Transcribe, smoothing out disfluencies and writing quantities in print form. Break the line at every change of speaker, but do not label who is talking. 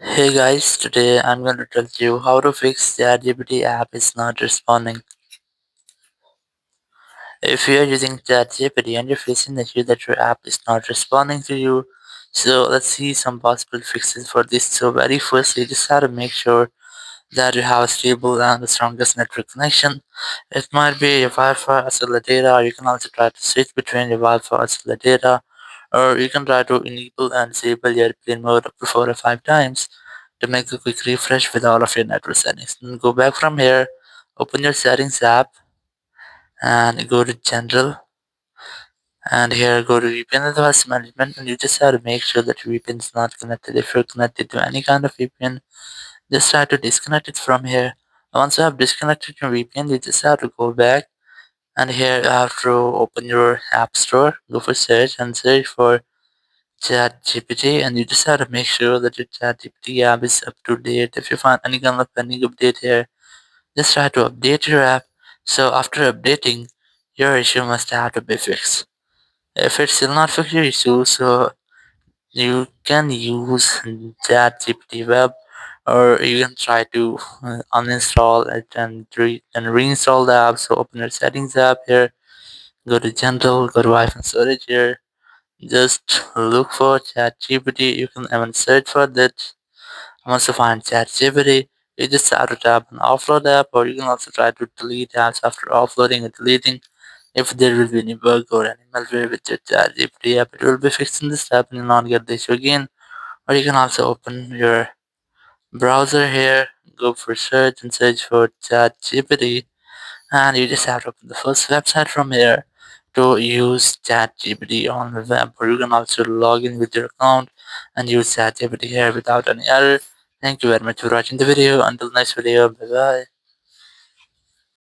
Hey guys, today I'm going to tell you how to fix the ChatGPT app is not responding. If you are using ChatGPT and you're facing the issue that your app is not responding to you, so let's see some possible fixes for this. So very first, you just have to make sure that you have a stable and the strongest network connection. It might be your Wi-Fi or cellular data, or you can also try to switch between your Wi-Fi or cellular data, or you can try to enable and disable your airplane mode up to 4 or 5 times to make a quick refresh with all of your network settings. Then go back from here, open your settings app, and go to general, and here go to VPN and device management, and you just have to make sure that your VPN is not connected. If you're connected to any kind of VPN, just try to disconnect it from here. Once you have disconnected your VPN, you just have to go back, and here you have to open your app store, go for search and search for ChatGPT, and you just have to make sure that your ChatGPT app is up to date. If you find any kind of pending update here, just try to update your app. So after updating, your issue must have to be fixed. If it's still not fixed your issue, so you can use ChatGPT Web, or you can try to uninstall it and reinstall the app. So open your settings app here, go to general, go to iPhone storage here. Just look for ChatGPT. You can even search for that. Once you find ChatGPT, you just have to tap on offload app, or you can also try to delete apps after offloading and deleting. If there will be any bug or any malware with your ChatGPT app, it will be fixed in this app and you'll not get the issue again. Or you can also open your browser here, go for search and search for ChatGPT, and you just have to open the first website from here to use ChatGPT on the web. Or you can also log in with your account and use ChatGPT here without any error. Thank you very much for watching the video. Until next video, bye bye.